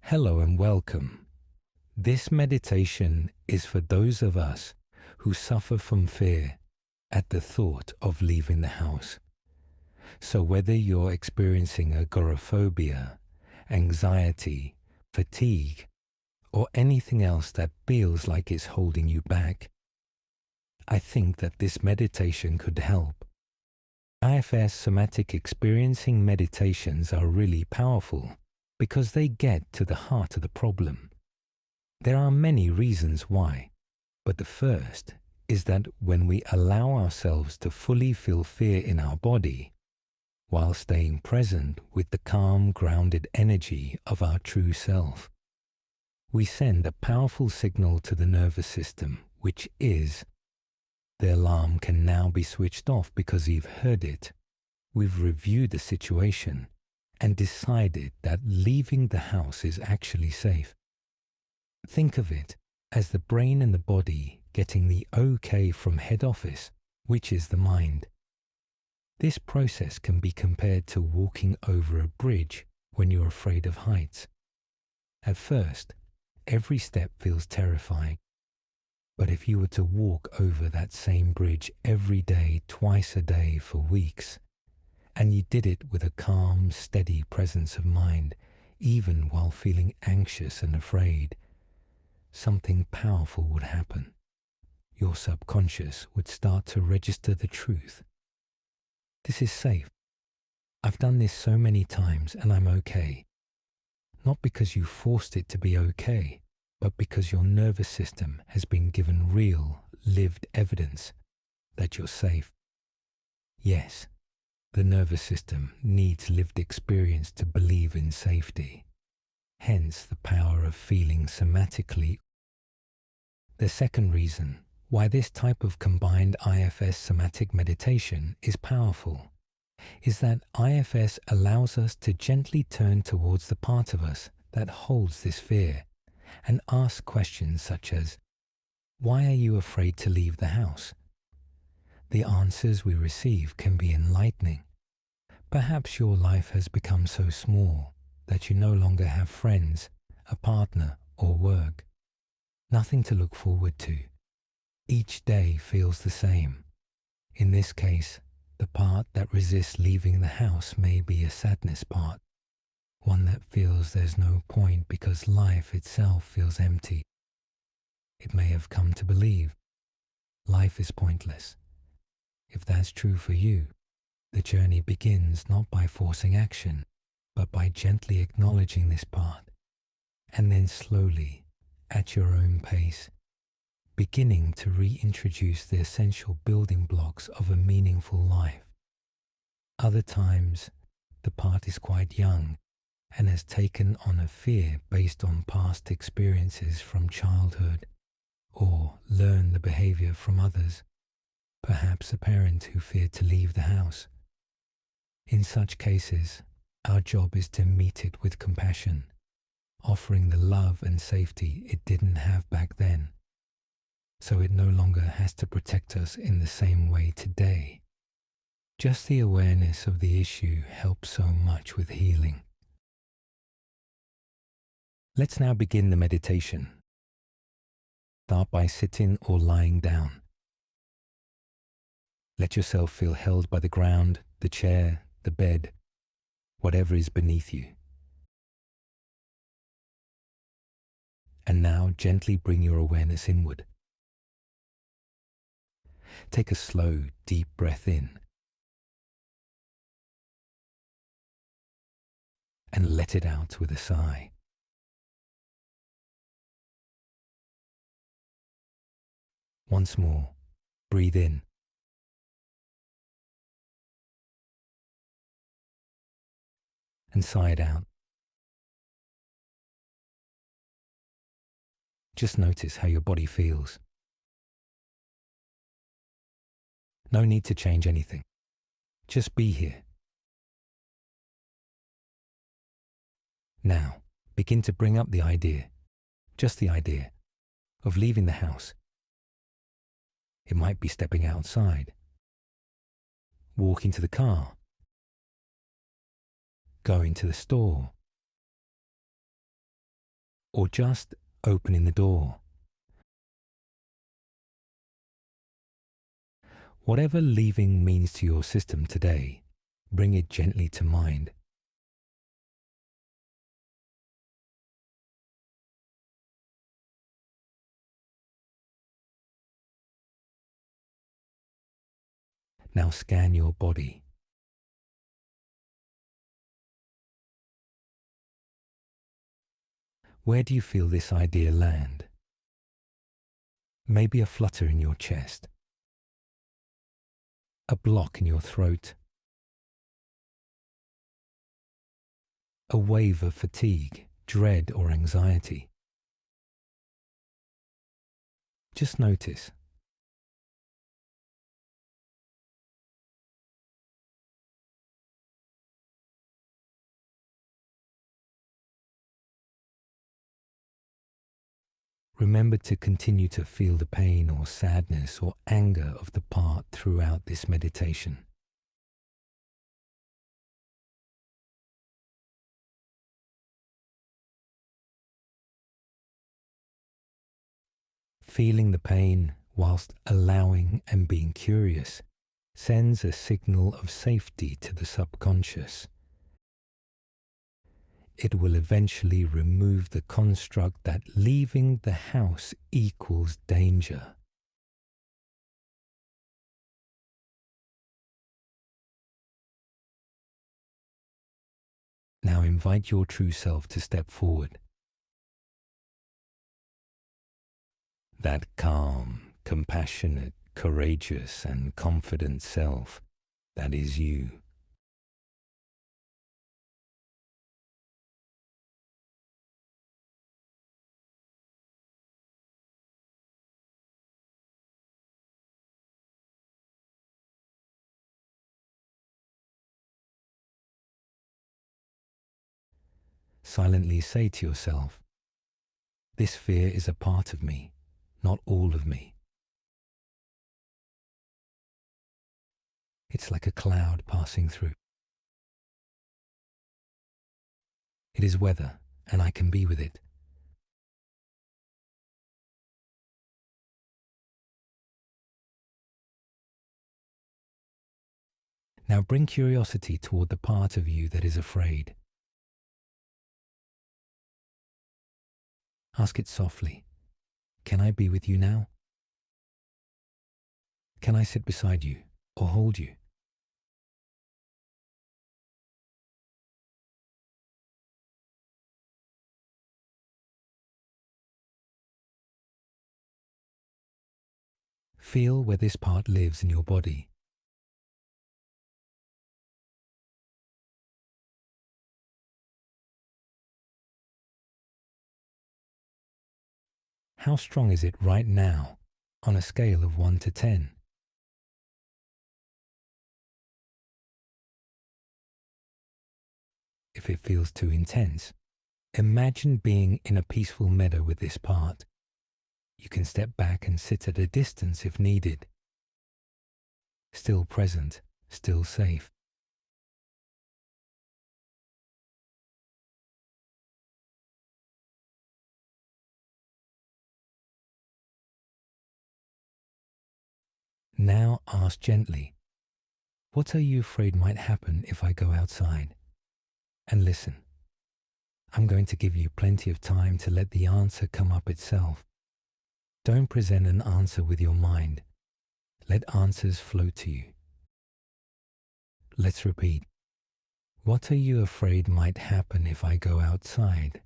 Hello and welcome. This meditation is for those of us who suffer from fear at the thought of leaving the house. So whether you're experiencing agoraphobia, anxiety, fatigue, or anything else that feels like it's holding you back, I think that this meditation could help. IFS somatic experiencing meditations are really powerful because they get to the heart of the problem. There are many reasons why, but the first is that when we allow ourselves to fully feel fear in our body, while staying present with the calm, grounded energy of our true self, we send a powerful signal to the nervous system, which is, the alarm can now be switched off because you've heard it. We've reviewed the situation and decided that leaving the house is actually safe. Think of it as the brain and the body getting the okay from head office, which is the mind. This process can be compared to walking over a bridge when you're afraid of heights. At first, every step feels terrifying. But if you were to walk over that same bridge every day, twice a day for weeks, and you did it with a calm, steady presence of mind, even while feeling anxious and afraid, something powerful would happen. Your subconscious would start to register the truth. This is safe. I've done this so many times and I'm okay. Not because you forced it to be okay, but because your nervous system has been given real, lived evidence that you're safe. Yes, the nervous system needs lived experience to believe in safety. Hence the power of feeling somatically. The second reason why this type of combined IFS somatic meditation is powerful is that IFS allows us to gently turn towards the part of us that holds this fear and ask questions such as, why are you afraid to leave the house? The answers we receive can be enlightening. Perhaps your life has become so small that you no longer have friends, a partner, or work. Nothing to look forward to. Each day feels the same. In this case, the part that resists leaving the house may be a sadness part, one that feels there's no point because life itself feels empty. It may have come to believe life is pointless. If that's true for you, the journey begins not by forcing action, but by gently acknowledging this part, and then slowly, at your own pace, beginning to reintroduce the essential building blocks of a meaningful life. Other times, the part is quite young and has taken on a fear based on past experiences from childhood, or learned the behavior from others, perhaps a parent who feared to leave the house. In such cases, our job is to meet it with compassion, offering the love and safety it didn't have back then, so it no longer has to protect us in the same way today. Just the awareness of the issue helps so much with healing. Let's now begin the meditation. Start by sitting or lying down. Let yourself feel held by the ground, the chair, the bed, whatever is beneath you. And now gently bring your awareness inward. Take a slow, deep breath in and let it out with a sigh. Once more, breathe in and sigh it out. Just notice how your body feels. No need to change anything. Just be here. Now, begin to bring up the idea, just the idea, of leaving the house. It might be stepping outside, walking to the car, going to the store, or just opening the door. Whatever leaving means to your system today, bring it gently to mind. Now scan your body. Where do you feel this idea land? Maybe a flutter in your chest, a block in your throat, a wave of fatigue, dread, or anxiety. Just notice. Remember to continue to feel the pain or sadness or anger of the part throughout this meditation. Feeling the pain whilst allowing and being curious sends a signal of safety to the subconscious. It will eventually remove the construct that leaving the house equals danger. Now invite your true self to step forward. That calm, compassionate, courageous, and confident self, that is you. Silently say to yourself, this fear is a part of me, not all of me. It's like a cloud passing through. It is weather, and I can be with it. Now bring curiosity toward the part of you that is afraid. Ask it softly, can I be with you now? Can I sit beside you or hold you? Feel where this part lives in your body. How strong is it right now on a scale of 1 to 10? If it feels too intense, imagine being in a peaceful meadow with this part. You can step back and sit at a distance if needed. Still present, still safe. Now ask gently, what are you afraid might happen if I go outside? And listen. I'm going to give you plenty of time to let the answer come up itself. Don't present an answer with your mind. Let answers flow to you. Let's repeat. What are you afraid might happen if I go outside?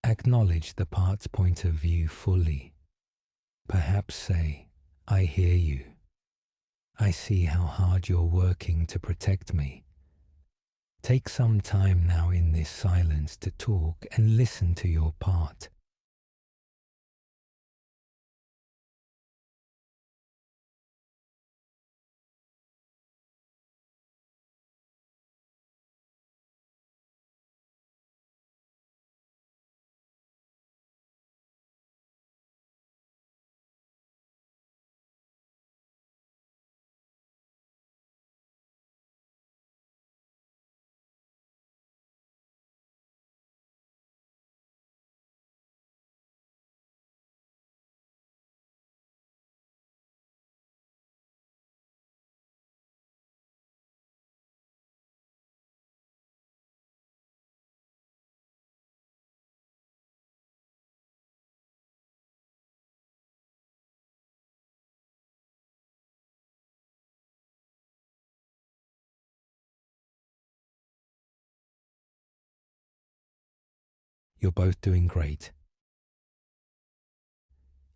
Acknowledge the part's point of view fully. Perhaps say, "I hear you. I see how hard you're working to protect me." Take some time now in this silence to talk and listen to your part. You're both doing great.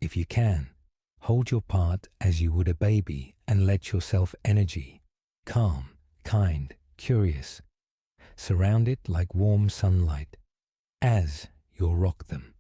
If you can, hold your part as you would a baby and let yourself energy, calm, kind, curious. Surround it like warm sunlight as you'll rock them.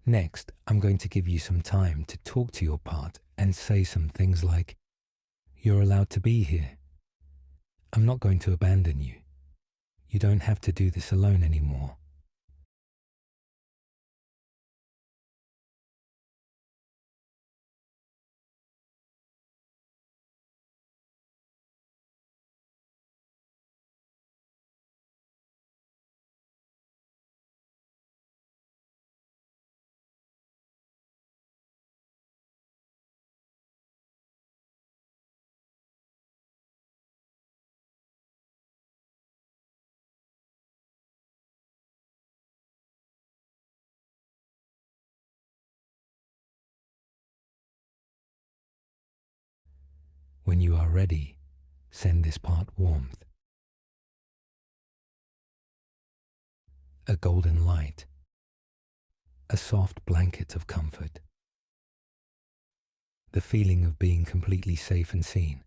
Next, I'm going to give you some time to talk to your part and say some things like, "You're allowed to be here. I'm not going to abandon you. You don't have to do this alone anymore." When you are ready, send this part warmth, a golden light, a soft blanket of comfort, the feeling of being completely safe and seen.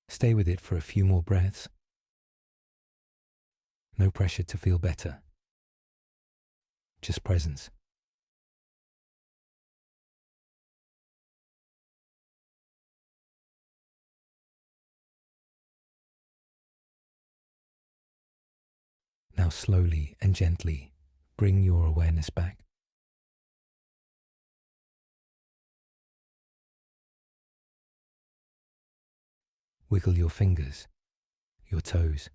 Stay with it for a few more breaths. No pressure to feel better, just presence. Now slowly and gently bring your awareness back. Wiggle your fingers, your toes.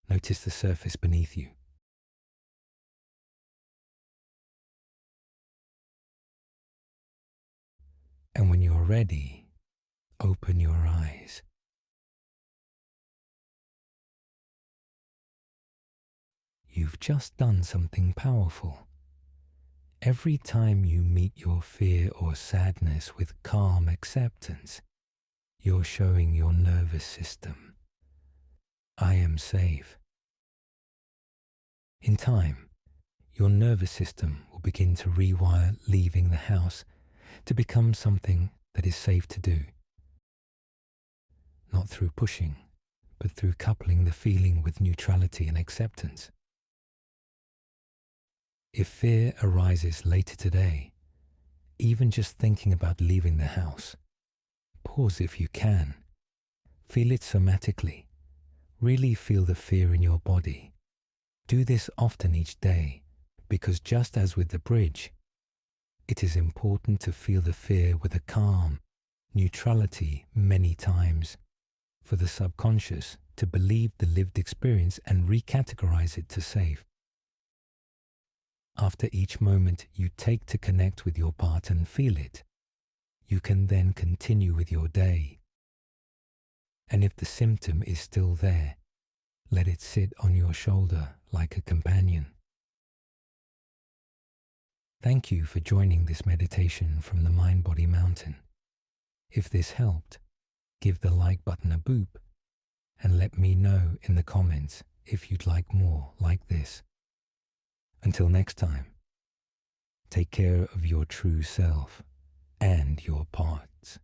Notice the surface beneath you. And when you're ready, open your eyes. You've just done something powerful. Every time you meet your fear or sadness with calm acceptance, you're showing your nervous system, "I am safe." In time, your nervous system will begin to rewire leaving the house to become something that is safe to do. Not through pushing, but through coupling the feeling with neutrality and acceptance. If fear arises later today, even just thinking about leaving the house, pause if you can. Feel it somatically. Really feel the fear in your body. Do this often each day, because just as with the bridge, it is important to feel the fear with a calm neutrality many times, for the subconscious to believe the lived experience and recategorize it to safe. After each moment you take to connect with your part and feel it, you can then continue with your day. And if the symptom is still there, let it sit on your shoulder like a companion. Thank you for joining this meditation from the Mind-Body Mountain. If this helped, give the like button a boop and let me know in the comments if you'd like more like this. Until next time, take care of your true self and your parts.